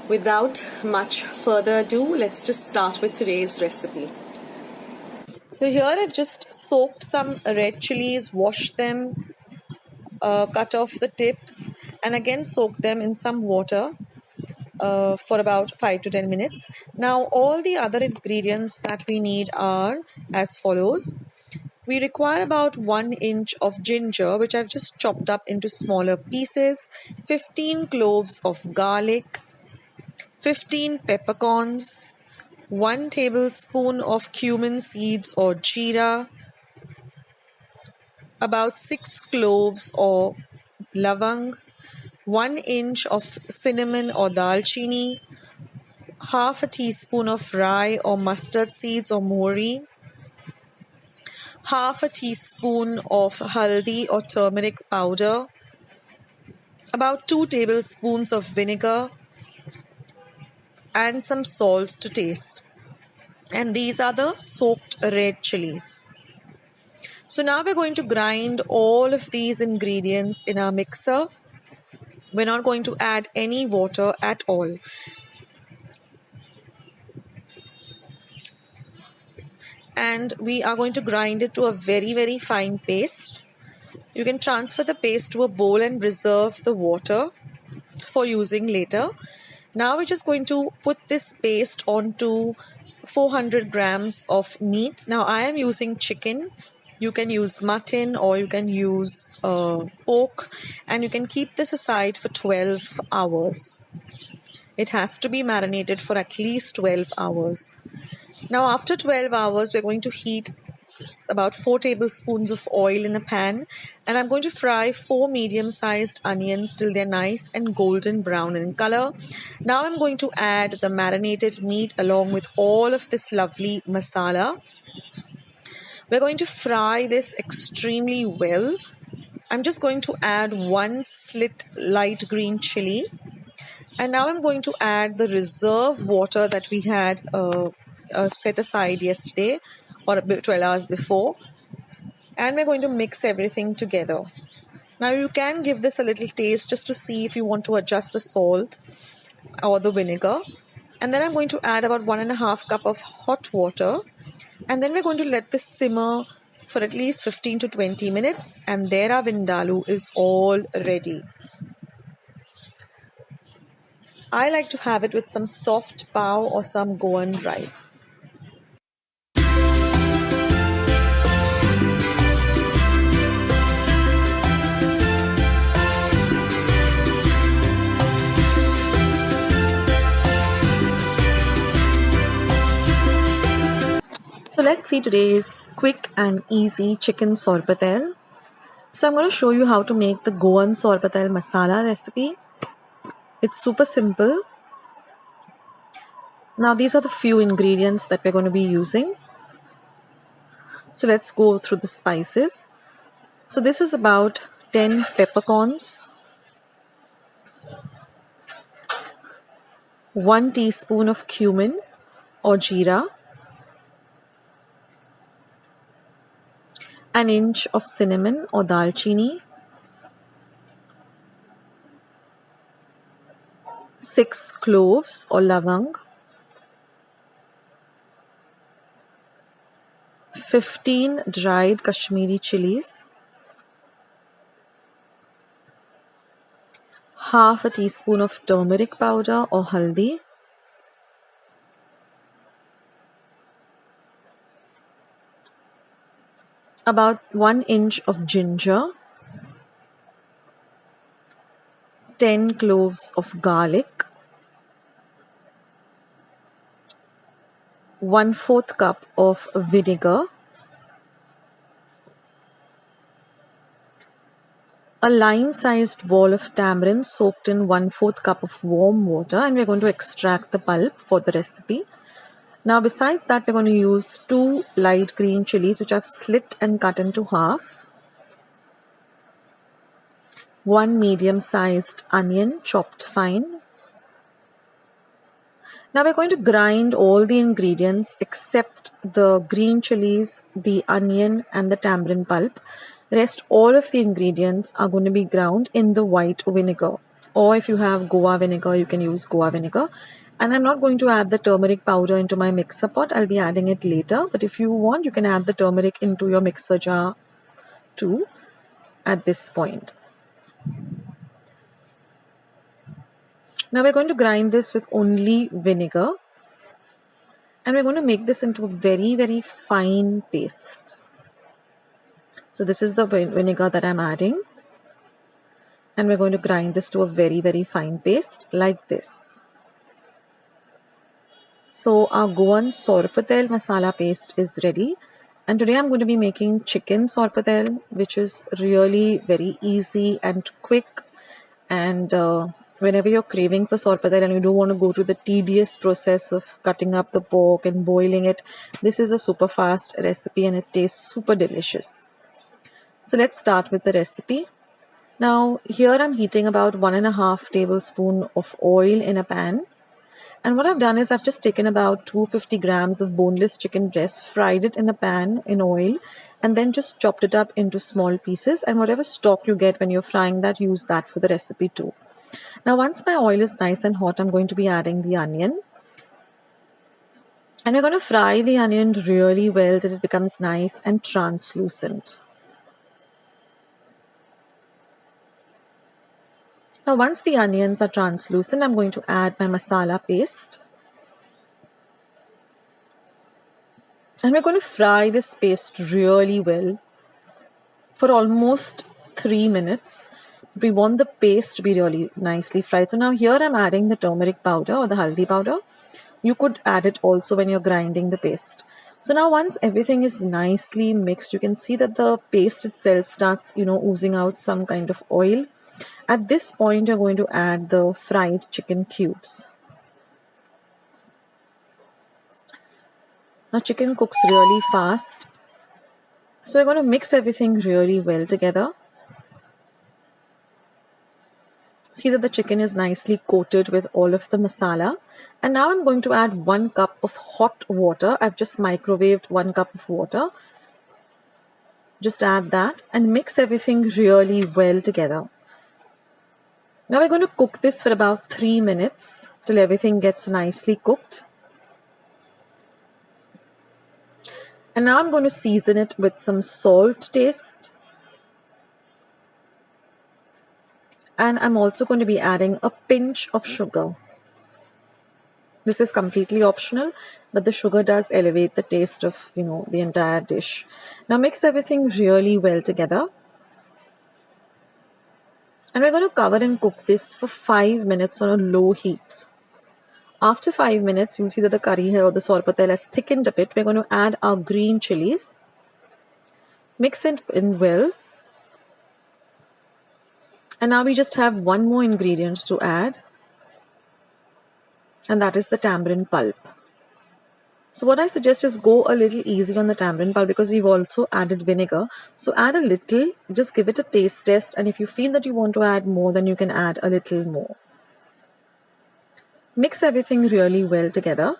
Without much further ado, let's just start with today's recipe. So here I've just soaked some red chilies, washed them, cut off the tips, and again soaked them in some water for about 5 to 10 minutes. Now all the other ingredients that we need are as follows. We require about 1 inch of ginger, which I've just chopped up into smaller pieces, 15 cloves of garlic, 15 peppercorns, 1 tablespoon of cumin seeds or jeera, about 6 cloves or lavang, 1 inch of cinnamon or dalchini, half a teaspoon of rye or mustard seeds or mohri, half a teaspoon of haldi or turmeric powder, about 2 tablespoons of vinegar, and some salt to taste. And these are the soaked red chilies. So now we're going to grind all of these ingredients in our mixer. We're not going to add any water at all. And we are going to grind it to a very, very fine paste. You can transfer the paste to a bowl and reserve the water for using later. Now we're just going to put this paste onto 400 grams of meat. Now I am using chicken. You can use mutton or you can use pork, and you can keep this aside for 12 hours. It has to be marinated for at least 12 hours. Now after 12 hours, we're going to heat about 4 tablespoons of oil in a pan, and I'm going to fry 4 medium-sized onions till they're nice and golden brown in color. Now I'm going to add the marinated meat along with all of this lovely masala. We're going to fry this extremely well. I'm just going to add 1 slit light green chili, and now I'm going to add the reserve water that we had set aside yesterday or 12 hours before, and we're going to mix everything together. Now you can give this a little taste just to see if you want to adjust the salt or the vinegar, and then I'm going to add about 1.5 cup of hot water, and then we're going to let this simmer for at least 15 to 20 minutes, and there our vindaloo is all ready. I like to have it with some soft pao or some Goan rice. So let's see today's quick and easy chicken sorpatel. So I'm going to show you how to make the Goan sorpatel masala recipe. It's super simple. Now these are the few ingredients that we're going to be using. So let's go through the spices. So this is about 10 peppercorns, 1 teaspoon of cumin or jeera, an inch of cinnamon or dalchini, 6 cloves or lavang, 15 dried Kashmiri chilies, half a teaspoon of turmeric powder or haldi, about 1 inch of ginger, 10 cloves of garlic, 1/4 cup of vinegar, a lime-sized ball of tamarind soaked in 1/4 cup of warm water, and we're going to extract the pulp for the recipe. Now besides that, we're going to use 2 light green chilies which I've slit and cut into half, 1 medium-sized onion chopped fine. Now we're going to grind all the ingredients except the green chilies, the onion and the tamarind pulp. Rest all of the ingredients are going to be ground in the white vinegar. or if you have Goa vinegar, you can use Goa vinegar. And I'm not going to add the turmeric powder into my mixer pot. I'll be adding it later. But if you want, you can add the turmeric into your mixer jar too at this point. Now we're going to grind this with only vinegar. And we're going to make this into a very, very fine paste. So this is the vinegar that I'm adding. And we're going to grind this to a very, very fine paste like this. So our Goan sorpatel masala paste is ready. And today I'm going to be making chicken sorpatel, which is really very easy and quick. And whenever you're craving for sorpatel and you don't want to go through the tedious process of cutting up the pork and boiling it, this is a super fast recipe and it tastes super delicious. So let's start with the recipe. Now here I'm heating about 1.5 tablespoons of oil in a pan. And what I've done is I've just taken about 250 grams of boneless chicken breast, fried it in the pan in oil, and then just chopped it up into small pieces. And whatever stock you get when you're frying that, use that for the recipe too. Now once my oil is nice and hot, I'm going to be adding the onion. And we're going to fry the onion really well till it becomes nice and translucent. Now once the onions are translucent, I'm going to add my masala paste. And we're going to fry this paste really well for almost 3 minutes. We want the paste to be really nicely fried. So now here I'm adding the turmeric powder or the haldi powder. You could add it also when you're grinding the paste. So now once everything is nicely mixed, you can see that the paste itself starts, oozing out some kind of oil. At this point, you're going to add the fried chicken cubes. Now chicken cooks really fast. So we're going to mix everything really well together. See that the chicken is nicely coated with all of the masala. And now I'm going to add 1 cup of hot water. I've just microwaved 1 cup of water. Just add that and mix everything really well together. Now we're going to cook this for about 3 minutes till everything gets nicely cooked. And now I'm going to season it with some salt to taste. And I'm also going to be adding a pinch of sugar. This is completely optional, but the sugar does elevate the taste of, the entire dish. Now mix everything really well together. And we're going to cover and cook this for 5 minutes on a low heat. After 5 minutes, you'll see that the curry here or the sorpatel has thickened a bit. We're going to add our green chilies. Mix it in well. And now we just have one more ingredient to add. And that is the tamarind pulp. So what I suggest is go a little easy on the tamarind pulp because we've also added vinegar. So add a little, just give it a taste test. And if you feel that you want to add more, then you can add a little more. Mix everything really well together.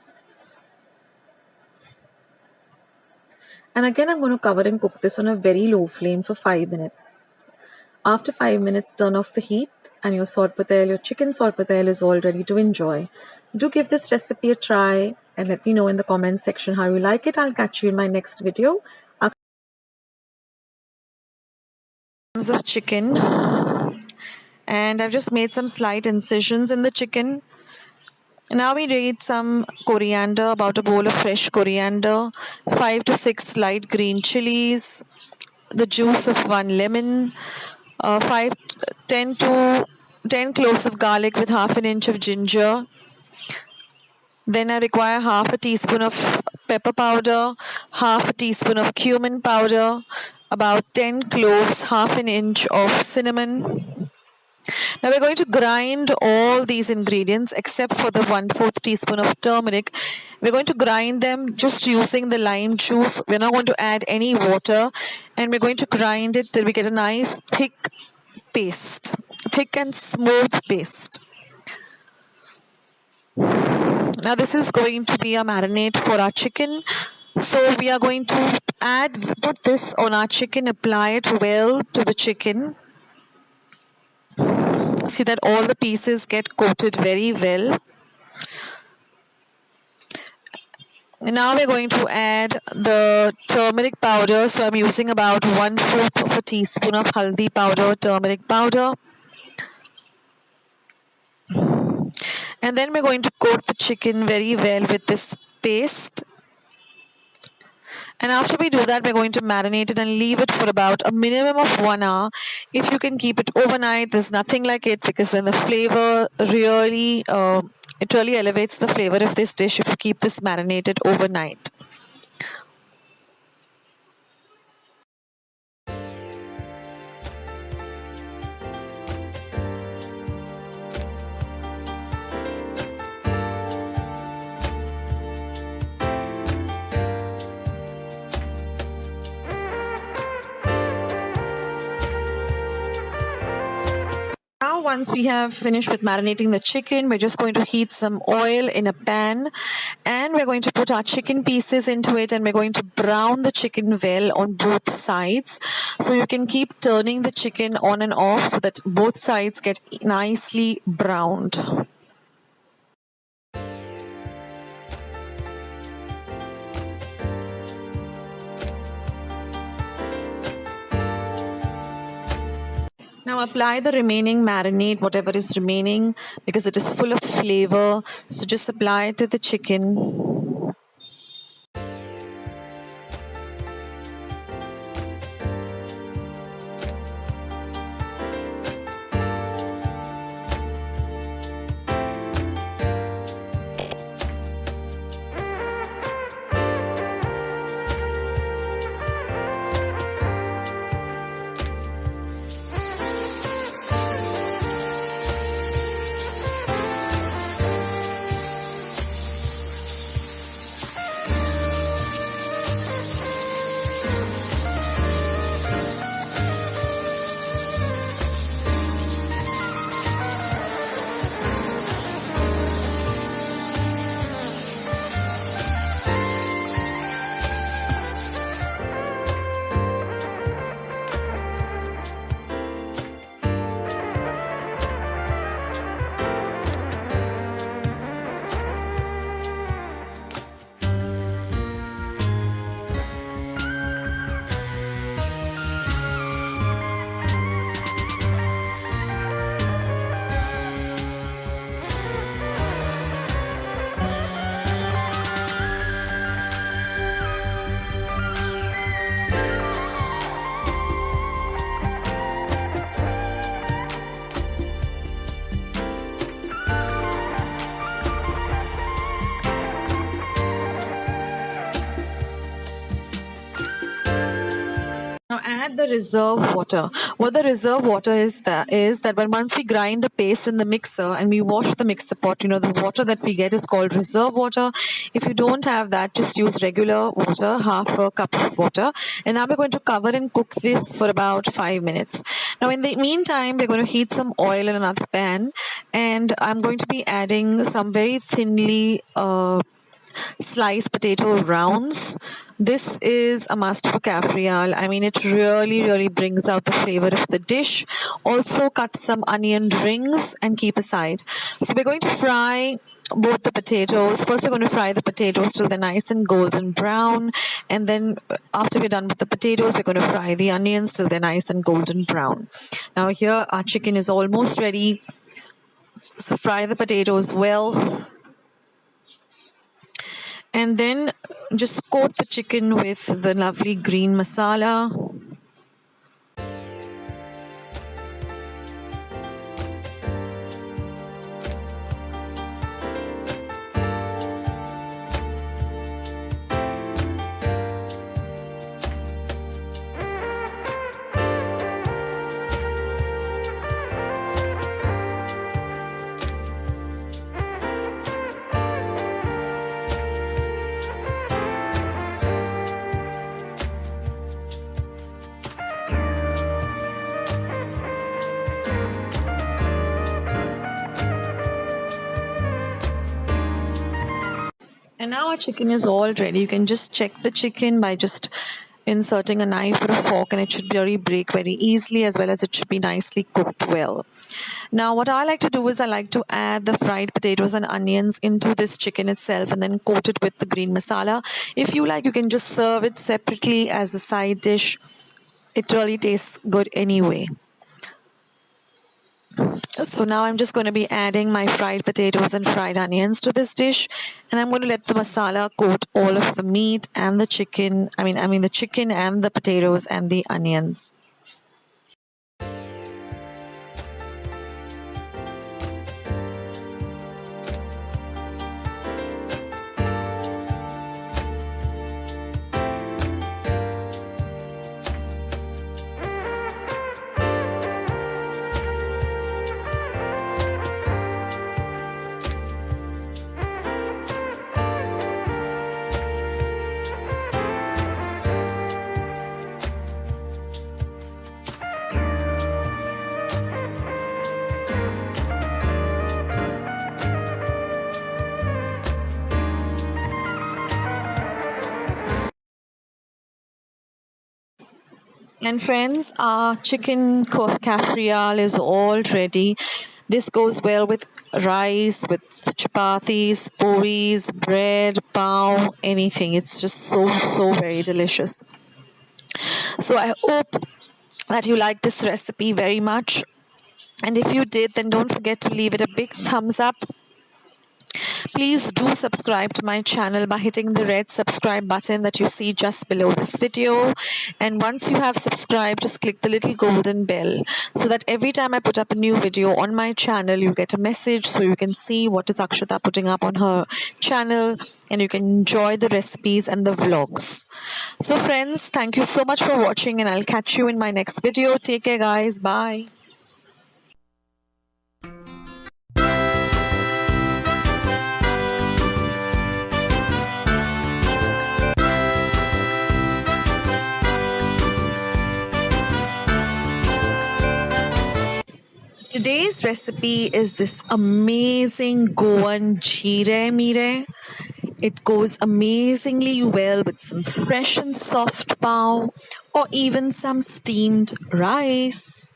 And again, I'm going to cover and cook this on a very low flame for 5 minutes. After 5 minutes, turn off the heat and your sorpatel, your chicken sorpatel is all ready to enjoy. Do give this recipe a try and let me know in the comments section how you like it. I'll catch you in my next video. Of chicken, and I've just made some slight incisions in the chicken. Now we need some coriander, about a bowl of fresh coriander, 5 to 6 light green chilies, the juice of 1 lemon, 10 cloves of garlic with half an inch of ginger. Then I require half a teaspoon of pepper powder, half a teaspoon of cumin powder, about 10 cloves, half an inch of cinnamon. Now we're going to grind all these ingredients except for the 1/4 teaspoon of turmeric. We're going to grind them just using the lime juice. We're not going to add any water, and we're going to grind it till we get a nice thick paste, thick and smooth paste. Now this is going to be a marinade for our chicken. So we are going to put this on our chicken, apply it well to the chicken. See that all the pieces get coated very well. Now we're going to add the turmeric powder. So I'm using about 1/4 of a teaspoon of haldi powder, turmeric powder. And then we're going to coat the chicken very well with this paste. And after we do that, we're going to marinate it and leave it for about a minimum of 1 hour. If you can keep it overnight, there's nothing like it, because then the flavor really, it really elevates the flavor of this dish if you keep this marinated overnight. Now, once we have finished with marinating the chicken, we're just going to heat some oil in a pan, and we're going to put our chicken pieces into it, and we're going to brown the chicken well on both sides. So you can keep turning the chicken on and off so that both sides get nicely browned. Now apply the remaining marinade, whatever is remaining, because it is full of flavor. So just apply it to the chicken. Now add the reserve water. What the reserve water is that when once we grind the paste in the mixer and we wash the mixer pot, the water that we get is called reserve water. If you don't have that, just use regular water, half a cup of water. And now we're going to cover and cook this for about 5 minutes. Now in the meantime, we're going to heat some oil in another pan, and I'm going to be adding some very thinly sliced potato rounds. This is a must for kafrial. I mean, it really brings out the flavor of the dish. Also cut some onion rings and keep aside. So we're going to fry both the potatoes. First, we're going to fry the potatoes till they're nice and golden brown. And then after we're done with the potatoes, we're going to fry the onions till they're nice and golden brown. Now here, our chicken is almost ready. So fry the potatoes well. And then just coat the chicken with the lovely green masala. And now our chicken is all ready. You can just check the chicken by just inserting a knife or a fork, and it should really break very easily, as well as it should be nicely cooked well. Now what I like to do is I like to add the fried potatoes and onions into this chicken itself and then coat it with the green masala. If you like, you can just serve it separately as a side dish. It really tastes good anyway. So now I'm just going to be adding my fried potatoes and fried onions to this dish, and I'm going to let the masala coat all of the meat and the chicken. I mean the chicken and the potatoes and the onions. And friends, our chicken kafrial is all ready. This goes well with rice, with chapatis, puris, bread, pao, anything. It's just so very delicious. So I hope that you like this recipe very much. And if you did, then don't forget to leave it a big thumbs up. Please do subscribe to my channel by hitting the red subscribe button that you see just below this video. And once you have subscribed, just click the little golden bell so that every time I put up a new video on my channel, you get a message so you can see what is Akshata putting up on her channel, and you can enjoy the recipes and the vlogs. So friends, thank you so much for watching, and I'll catch you in my next video. Take care guys. Bye. Today's recipe is this amazing Goan jeera mere. It goes amazingly well with some fresh and soft pao or even some steamed rice.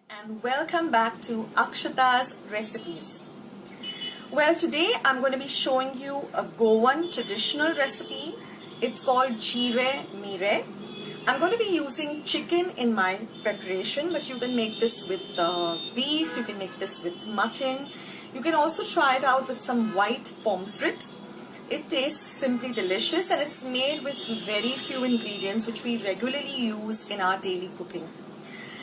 And welcome back to Akshata's recipes. Well, today I'm going to be showing you a Goan traditional recipe. It's called jeera mere. I'm going to be using chicken in my preparation, but you can make this with beef, you can make this with mutton. You can also try it out with some white pomfret. It tastes simply delicious, and it's made with very few ingredients which we regularly use in our daily cooking.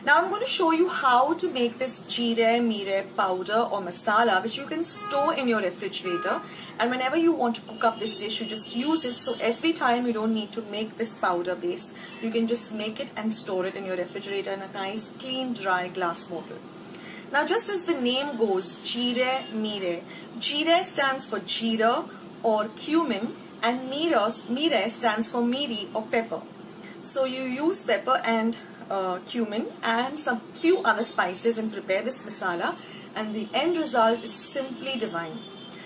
Now I'm going to show you how to make this jeera mere powder or masala, which you can store in your refrigerator, and whenever you want to cook up this dish, you just use it. So every time you don't need to make this powder base, you can just make it and store it in your refrigerator in a nice clean dry glass bottle. Now just as the name goes, jeera mere. Jeera stands for jeera or cumin, and mere stands for miri or pepper. So you use pepper and cumin and some few other spices and prepare this masala, and the end result is simply divine.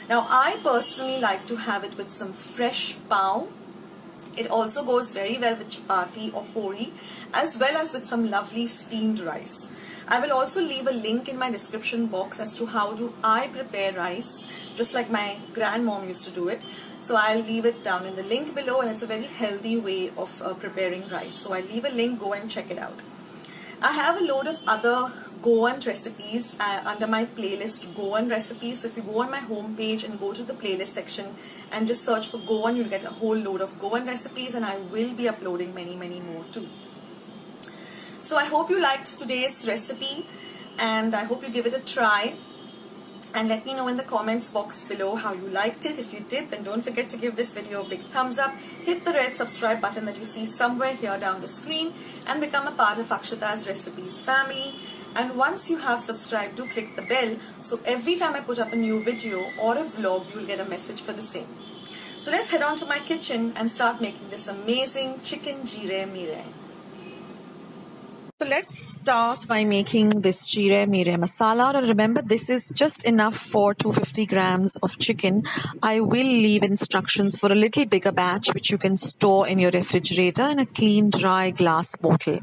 Now I personally like to have it with some fresh pao. It also goes very well with chapati or puri, as well as with some lovely steamed rice. I will also leave a link in my description box as to how do I prepare rice, just like my grandmom used to do it. So I'll leave it down in the link below, and it's a very healthy way of preparing rice. So I'll leave a link, go and check it out. I have a load of other Goan recipes under my playlist Goan recipes. So if you go on my homepage and go to the playlist section and just search for Goan, you'll get a whole load of Goan recipes, and I will be uploading many more too. So I hope you liked today's recipe, and I hope you give it a try. And let me know in the comments box below how you liked it. If you did, then don't forget to give this video a big thumbs up. Hit the red subscribe button that you see somewhere here down the screen, and become a part of Akshata's Recipes family. And once you have subscribed, do click the bell, so every time I put up a new video or a vlog, you'll get a message for the same. So let's head on to my kitchen and start making this amazing chicken jeera mere. So let's start by making this jeera mere masala. Now remember, this is just enough for 250 grams of chicken. I will leave instructions for a little bigger batch, which you can store in your refrigerator in a clean, dry glass bottle.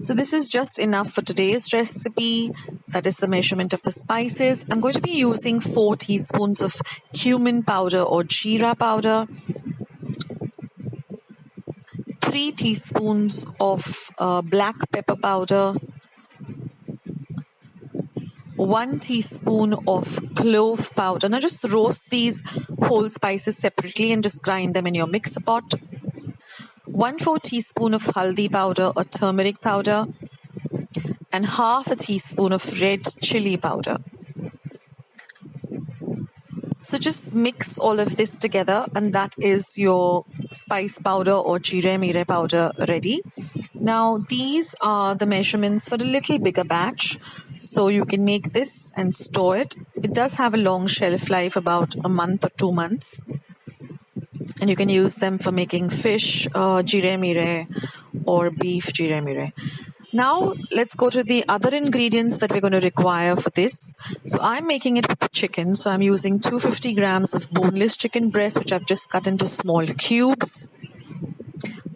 So this is just enough for today's recipe. That is the measurement of the spices. I'm going to be using 4 teaspoons of cumin powder or jeera powder, 3 teaspoons of black pepper powder, 1 teaspoon of clove powder. Now just roast these whole spices separately and just grind them in your mixer pot. 1/4 teaspoon of haldi powder or turmeric powder, and half a teaspoon of red chili powder. So just mix all of this together, and that is your spice powder or jeera mere powder ready. Now these are the measurements for a little bigger batch, so you can make this and store it. It does have a long shelf life, about a month or 2 months, and you can use them for making fish jeera mere or beef jeera mere. Now let's go to the other ingredients that we're going to require for this. So I'm making it with chicken. So I'm using 250 grams of boneless chicken breast, which I've just cut into small cubes.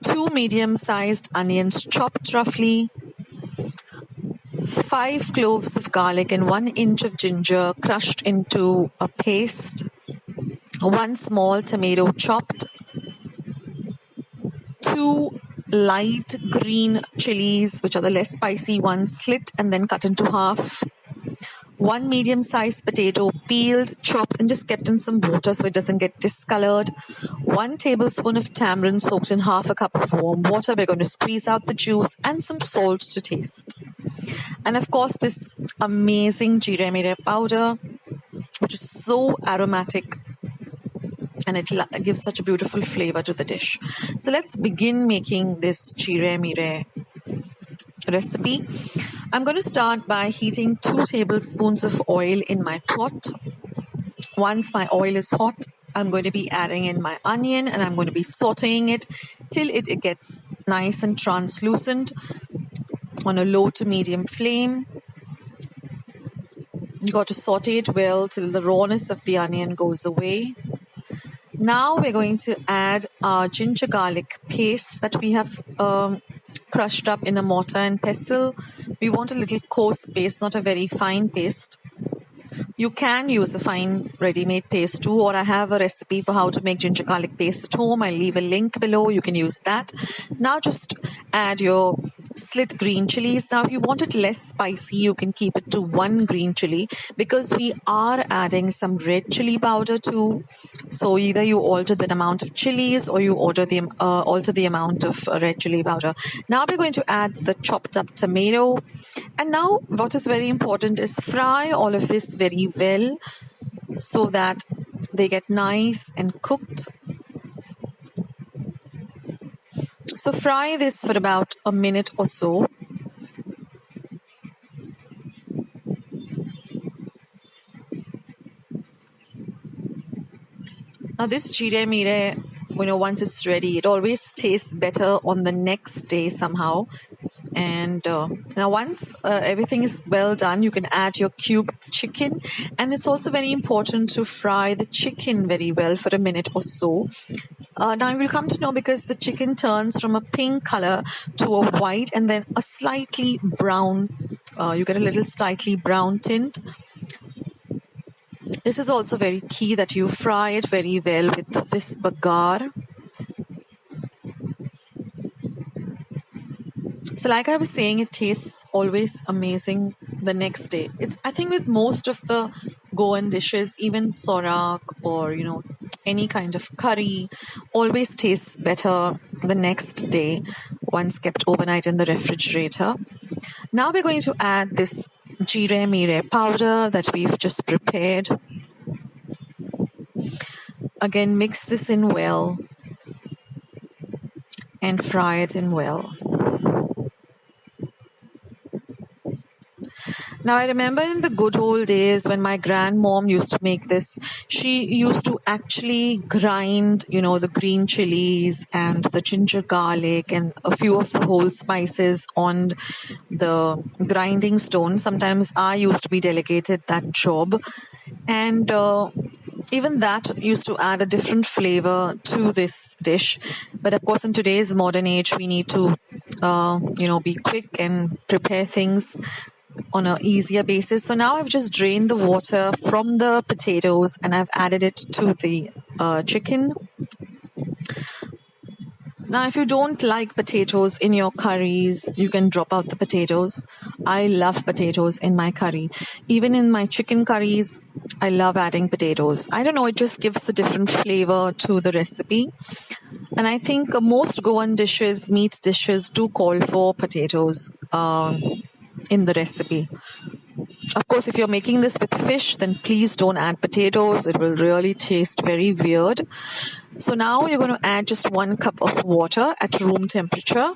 2 medium-sized onions chopped roughly. 5 cloves of garlic and 1 inch of ginger crushed into a paste. 1 small tomato chopped. 2 light green chilies, which are the less spicy ones, slit and then cut into half. 1 medium-sized potato, peeled, chopped, and just kept in some water so it doesn't get discolored. 1 tablespoon of tamarind soaked in half a cup of warm water. We're going to squeeze out the juice, and some salt to taste. And of course, this amazing jeera mere powder, which is so aromatic, and it gives such a beautiful flavor to the dish. So let's begin making this jeera mere recipe. I'm going to start by heating 2 tablespoons of oil in my pot. Once my oil is hot, I'm going to be adding in my onion, and I'm going to be sauteing it till it gets nice and translucent on a low to medium flame. You got to saute it well till the rawness of the onion goes away. Now we're going to add our ginger garlic paste that we have crushed up in a mortar and pestle. We want a little coarse paste, not a very fine paste. You can use a fine ready-made paste too, or I have a recipe for how to make ginger garlic paste at home. I'll leave a link below. You can use that. Now just add your slit green chilies. Now if you want it less spicy, you can keep it to 1 green chili, because we are adding some red chili powder too. So either you alter the amount of chilies, or you alter the amount of red chili powder. Now we're going to add the chopped up tomato. And now what is very important is fry all of this very well so that they get nice and cooked. So fry this for about a minute or so. Now this jeera mere, once it's ready, it always tastes better on the next day somehow. And now once everything is well done, you can add your cubed chicken. And it's also very important to fry the chicken very well for a minute or so. Now you will come to know, because the chicken turns from a pink color to a white and then a slightly brown. You get a little slightly brown tint. This is also very key, that you fry it very well with this bagar. So like I was saying, it tastes always amazing the next day. I think with most of the Goan dishes, even sorak or, any kind of curry, always tastes better the next day once kept overnight in the refrigerator. Now we're going to add this jeera mere powder that we've just prepared. Again, mix this in well and fry it in well. Now, I remember in the good old days when my grandmom used to make this, she she used to actually grind, the green chilies and the ginger garlic and a few of the whole spices on the grinding stone. Sometimes I used to be delegated that job. And even that used to add a different flavor to this dish. But of course, in today's modern age, we need to, be quick and prepare things on an easier basis. So now I've just drained the water from the potatoes and I've added it to the chicken. Now, if you don't like potatoes in your curries, you can drop out the potatoes. I love potatoes in my curry. Even in my chicken curries, I love adding potatoes. I don't know, it just gives a different flavor to the recipe. And I think most Goan dishes, meat dishes, do call for potatoes in the recipe. Of course, if you're making this with fish, then please don't add potatoes. It will really taste very weird. So now you're going to add just 1 cup of water at room temperature.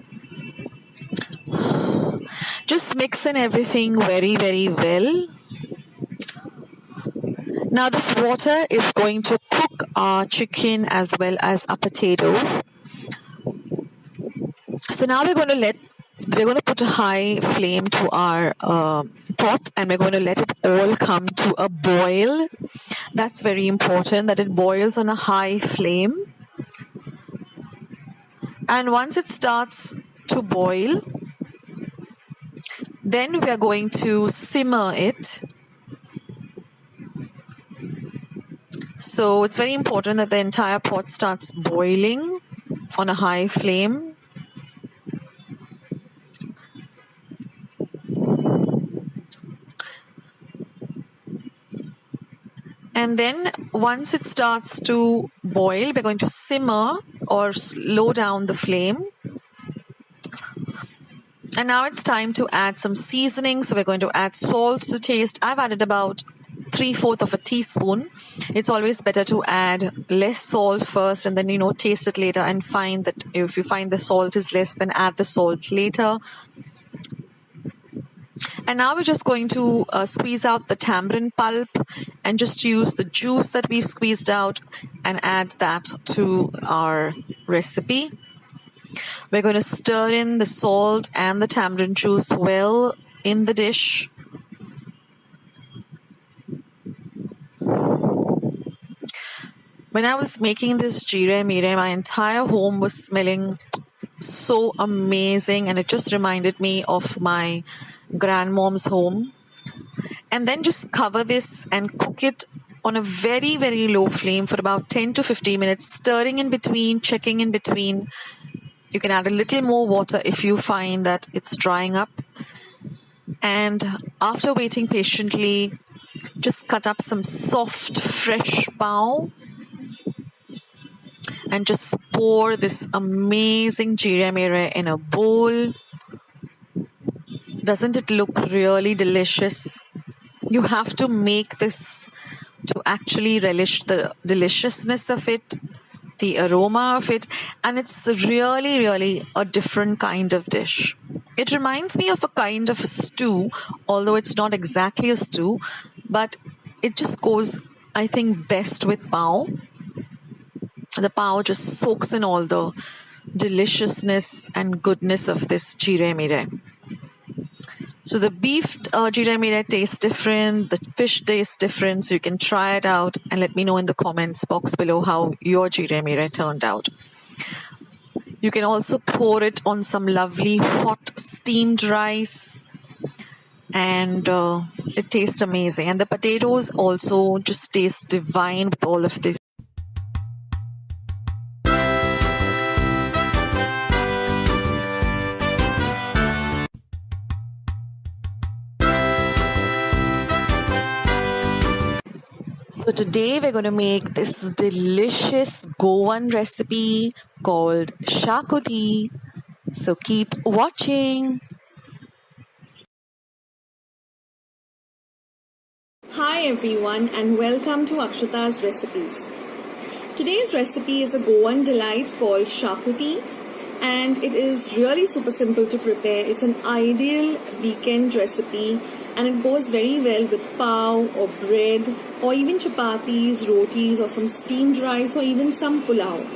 Just mix in everything very, very well. Now this water is going to cook our chicken as well as our potatoes. So now we're going to put a high flame to our pot and we're going to let it all come to a boil. That's very important, that it boils on a high flame. And once it starts to boil, then we are going to simmer it. So it's very important that the entire pot starts boiling on a high flame. And then once it starts to boil, we're going to simmer or slow down the flame. And now it's time to add some seasoning. So we're going to add salt to taste. I've added about 3/4 of a teaspoon. It's always better to add less salt first and then, taste it later and find that if you find the salt is less, then add the salt later. And now we're just going to squeeze out the tamarind pulp and just use the juice that we've squeezed out and add that to our recipe. We're going to stir in the salt and the tamarind juice well in the dish. When I was making this jeera mere, my entire home was smelling so amazing and it just reminded me of my grandmom's home. And then just cover this and cook it on a very, very low flame for about 10 to 15 minutes, stirring in between, checking in between. You can add a little more water if you find that it's drying up. And after waiting patiently, just cut up some soft, fresh pao and just pour this amazing jeera mere in a bowl. Doesn't it look really delicious? You have to make this to actually relish the deliciousness of it, the aroma of it, and it's really, really a different kind of dish. It reminds me of a kind of a stew, although it's not exactly a stew, but it just goes, I think, best with pao. The pao just soaks in all the deliciousness and goodness of this jeera mere. So the beef jeera mere tastes different, the fish tastes different, so you can try it out and let me know in the comments box below how your jeera mere turned out. You can also pour it on some lovely hot steamed rice and it tastes amazing. And the potatoes also just taste divine with all of this. So today we're going to make this delicious Goan recipe called shakuti. So keep watching. Hi everyone and welcome to Akshata's recipes. Today's recipe is a Goan delight called shakuti. and it is really super simple to prepare. It's an ideal weekend recipe, and it goes very well with pav or bread or even chapatis, rotis, or some steamed rice, or even some pulao.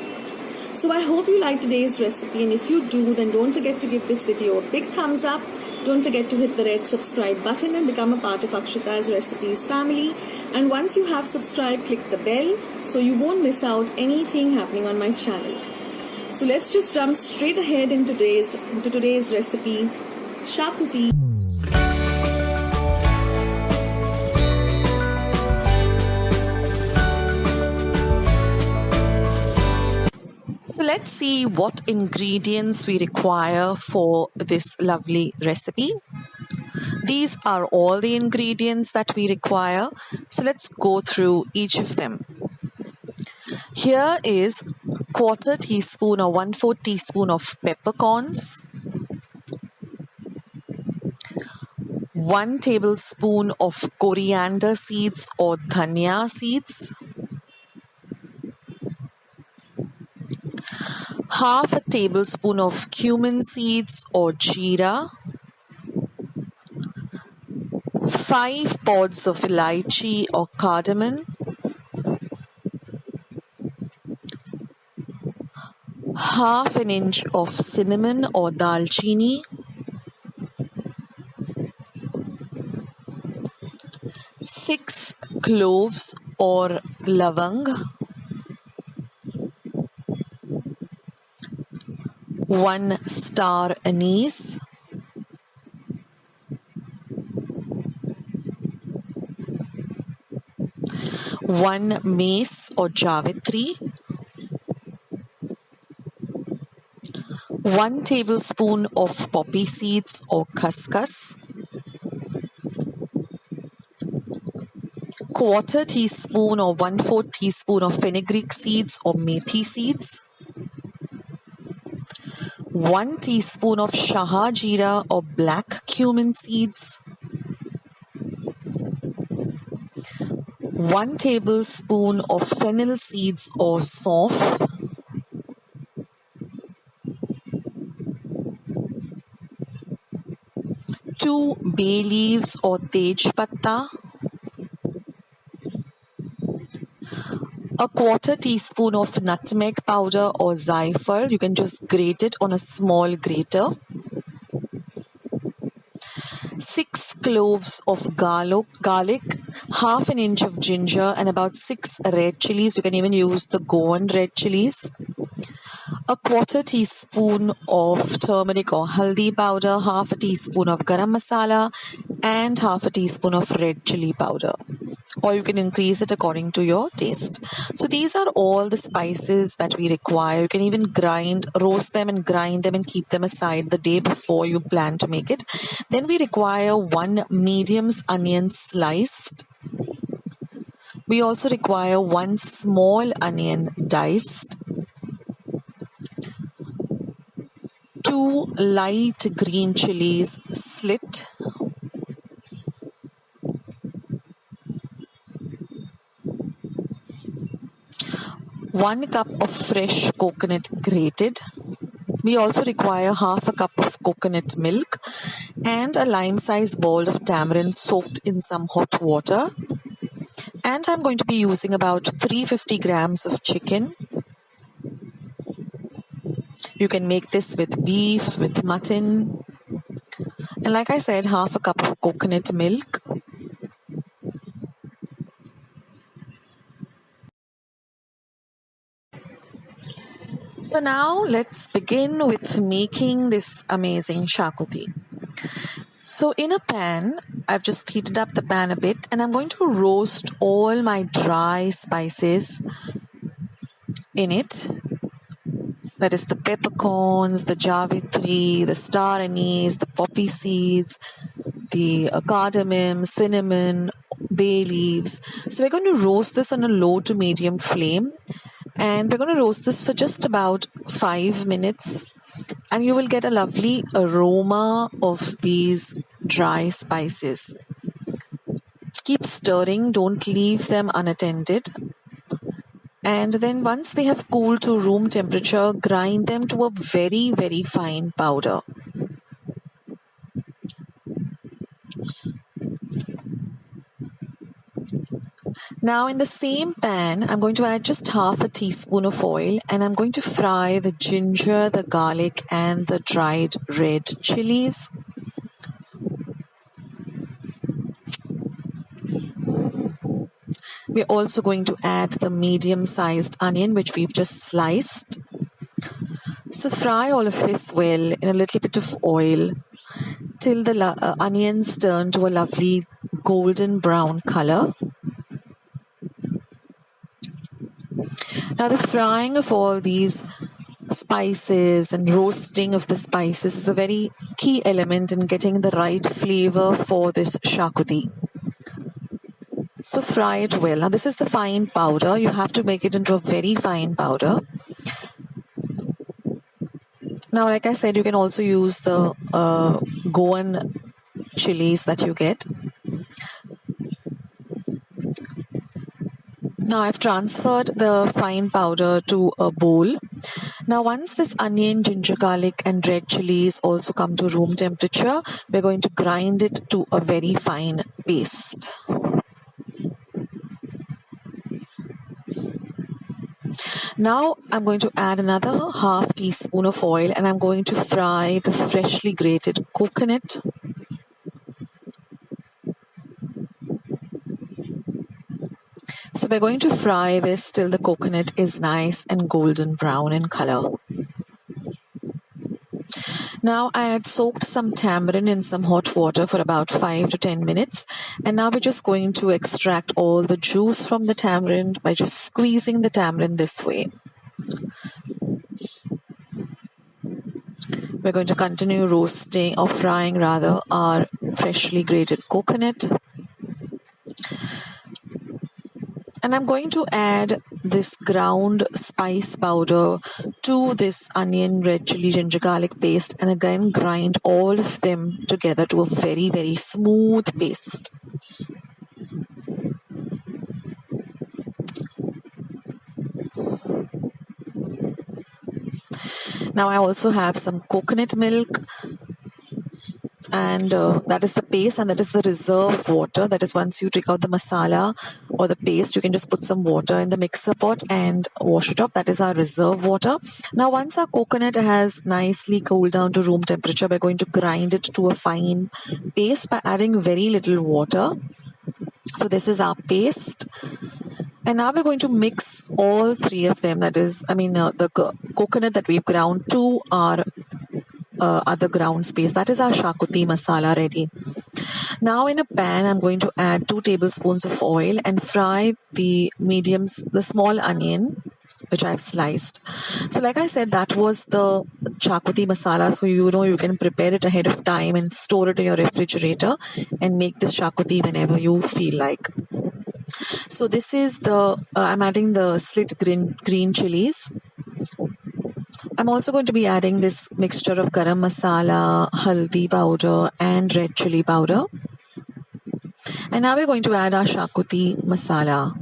So I hope you like today's recipe, and if you do, then don't forget to give this video a big thumbs up. Don't forget to hit the red subscribe button and become a part of Akshata's Recipes family. And once you have subscribed, click the bell so you won't miss out anything happening on my channel. So let's just jump straight ahead into today's recipe, shakuti. So let's see what ingredients we require for this lovely recipe. These are all the ingredients that we require. So let's go through each of them. Here is 1/4 teaspoon or 1/4 teaspoon of peppercorns, 1 tablespoon of coriander seeds or dhania seeds, half a tablespoon of cumin seeds or jeera, 5 pods of elaichi or cardamom, half an inch of cinnamon or dalchini, 6 cloves or lavang, 1 star anise, 1 mace or javitri, 1 tablespoon of poppy seeds or khaskhas, 1/4 teaspoon or 1/4 teaspoon of fenugreek seeds or methi seeds, 1 teaspoon of shaha jeera or black cumin seeds, 1 tablespoon of fennel seeds or sauf, 2 bay leaves or tej patta, 1/4 teaspoon of nutmeg powder or zaifar. You can just grate it on a small grater. 6 cloves of garlic, half an inch of ginger, and about 6 red chilies. You can even use the Goan red chilies. 1/4 teaspoon of turmeric or haldi powder, half a teaspoon of garam masala, and half a teaspoon of red chili powder. Or you can increase it according to your taste. So these are all the spices that we require. You can even roast them and grind them and keep them aside the day before you plan to make it. Then we require 1 medium onion sliced. We also require 1 small onion diced, 2 light green chilies slit, 1 cup of fresh coconut grated. We also require half a cup of coconut milk and a lime-sized bowl of tamarind soaked in some hot water. And I'm going to be using about 350 grams of chicken. You can make this with beef, with mutton. And like I said, half a cup of coconut milk. So now let's begin with making this amazing shakuti. So in a pan, I've just heated up the pan a bit, and I'm going to roast all my dry spices in it. That is the peppercorns, the javitri, the star anise, the poppy seeds, the cardamom, cinnamon, bay leaves. So we're going to roast this on a low to medium flame. And we're going to roast this for just about 5 minutes. And you will get a lovely aroma of these dry spices. Keep stirring, don't leave them unattended. And then once they have cooled to room temperature, grind them to a very, very fine powder. Now in the same pan, I'm going to add just half a teaspoon of oil, and I'm going to fry the ginger, the garlic, and the dried red chilies. We're also going to add the medium-sized onion, which we've just sliced. So fry all of this well in a little bit of oil till the onions turn to a lovely golden brown color. Now the frying of all these spices and roasting of the spices is a very key element in getting the right flavor for this shakuti. So fry it well. Now this is the fine powder. You have to make it into a very fine powder. Now, like I said, you can also use the Goan chilies that you get. Now I've transferred the fine powder to a bowl. Now once this onion, ginger, garlic and red chilies also come to room temperature, we're going to grind it to a very fine paste. Now I'm going to add another half teaspoon of oil, and I'm going to fry the freshly grated coconut. So we're going to fry this till the coconut is nice and golden brown in color. Now I had soaked some tamarind in some hot water for about 5 to 10 minutes. And now we're just going to extract all the juice from the tamarind by just squeezing the tamarind this way. We're going to continue roasting or frying rather our freshly grated coconut. And I'm going to add this ground spice powder to this onion, red chili, ginger, garlic paste, and again grind all of them together to a very, very smooth paste. Now I also have some coconut milk, and that is the paste, and that is the reserve water. That is, once you take out the masala or the paste, you can just put some water in the mixer pot and wash it off. That is our reserve water. Now once our coconut has nicely cooled down to room temperature, we're going to grind it to a fine paste by adding very little water. So this is our paste. And now we're going to mix all three of them. That is, the coconut that we've ground to our other ground space. That is our shakuti masala ready. Now in a pan, I'm going to add 2 tablespoons of oil and fry the small onion, which I've sliced. So like I said, that was the shakuti masala. So you can prepare it ahead of time and store it in your refrigerator and make this shakuti whenever you feel like. So this is I'm adding the slit green chilies. I'm also going to be adding this mixture of garam masala, haldi powder and red chili powder. And now we're going to add our shakuti masala.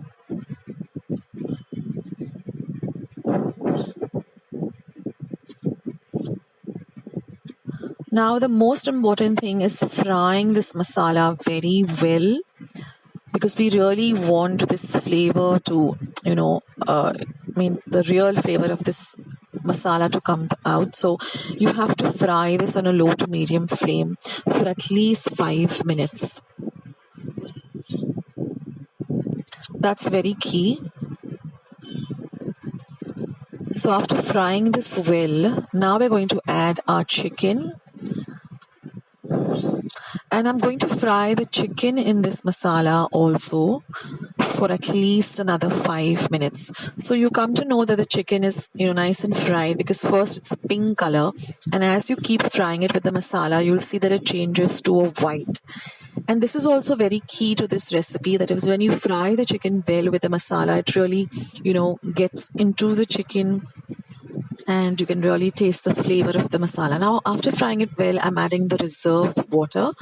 Now the most important thing is frying this masala very well, because we really want this flavor to, the real flavor of this masala to come out. So you have to fry this on a low to medium flame for at least 5 minutes. That's very key. So after frying this well, now we're going to add our chicken. And I'm going to fry the chicken in this masala also for at least another 5 minutes. So you come to know that the chicken is, nice and fried, because first it's a pink color, and as you keep frying it with the masala, you'll see that it changes to a white. And this is also very key to this recipe, that is, when you fry the chicken well with the masala, it really, gets into the chicken and you can really taste the flavor of the masala. Now, after frying it well, I'm adding the reserve water.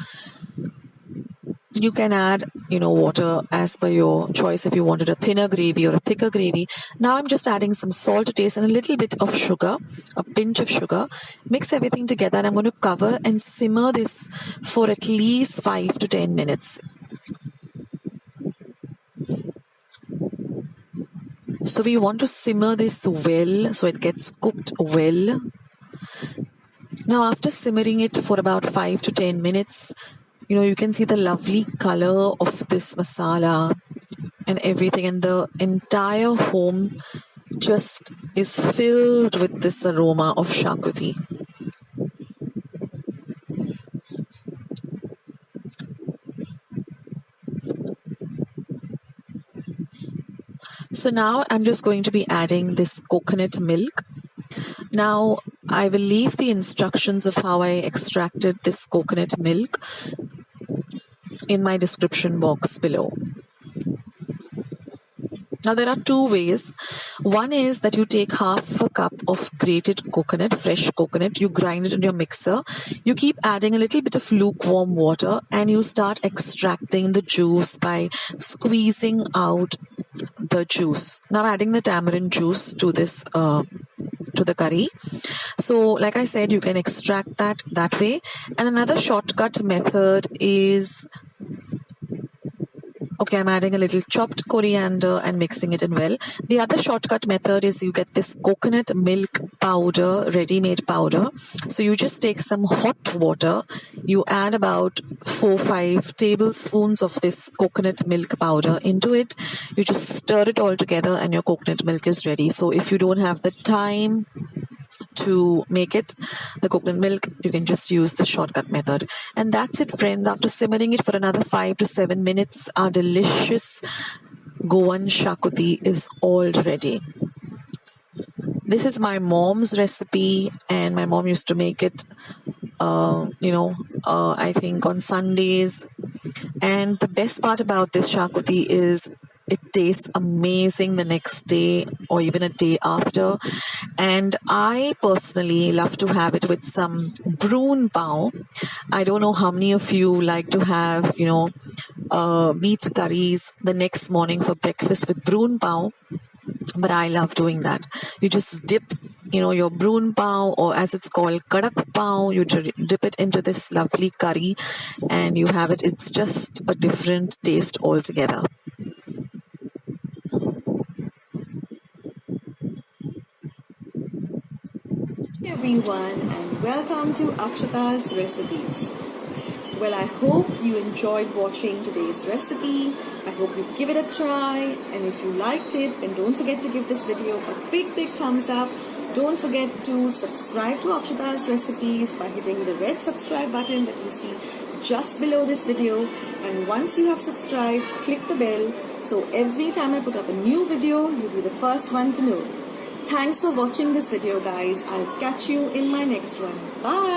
You can add, water as per your choice if you wanted a thinner gravy or a thicker gravy. Now I'm just adding some salt to taste and a little bit of sugar, a pinch of sugar. Mix everything together and I'm going to cover and simmer this for at least 5 to 10 minutes. So we want to simmer this well so it gets cooked well. Now after simmering it for about 5 to 10 minutes, you can see the lovely color of this masala and everything, and the entire home just is filled with this aroma of shakuti. So now I'm just going to be adding this coconut milk. Now I will leave the instructions of how I extracted this coconut milk in my description box below. Now there are two ways. One is that you take half a cup of grated coconut, fresh coconut, you grind it in your mixer, you keep adding a little bit of lukewarm water and you start extracting the juice by squeezing out the juice. Now adding the tamarind juice to this to the curry. So like I said, you can extract that way. And another shortcut method is, okay, I'm adding a little chopped coriander and mixing it in well. The other shortcut method is you get this coconut milk powder, ready-made powder. So you just take some hot water, you add about 4-5 tablespoons of this coconut milk powder into it. You just stir it all together and your coconut milk is ready. So if you don't have the time to make it, the coconut milk, you can just use the shortcut method. And that's it, friends. After simmering it for another 5 to 7 minutes, our delicious Goan shakuti is all ready. This is my mom's recipe and my mom used to make it I think on Sundays. And the best part about this shakuti is it tastes amazing the next day or even a day after. And I personally love to have it with some broon pao. I don't know how many of you like to have, meat curries the next morning for breakfast with broon pao. But I love doing that. You just dip, your broon pao, or as it's called, kadak pao. You dip it into this lovely curry and you have it. It's just a different taste altogether. Hey everyone, and welcome to Akshata's Recipes. Well, I hope you enjoyed watching today's recipe. I hope you give it a try, and if you liked it, then don't forget to give this video a big thumbs up. Don't forget to subscribe to Akshata's Recipes by hitting the red subscribe button that you see just below this video. And once you have subscribed, click the bell so every time I put up a new video, you'll be the first one to know. Thanks for watching this video, guys. I'll catch you in my next one. Bye.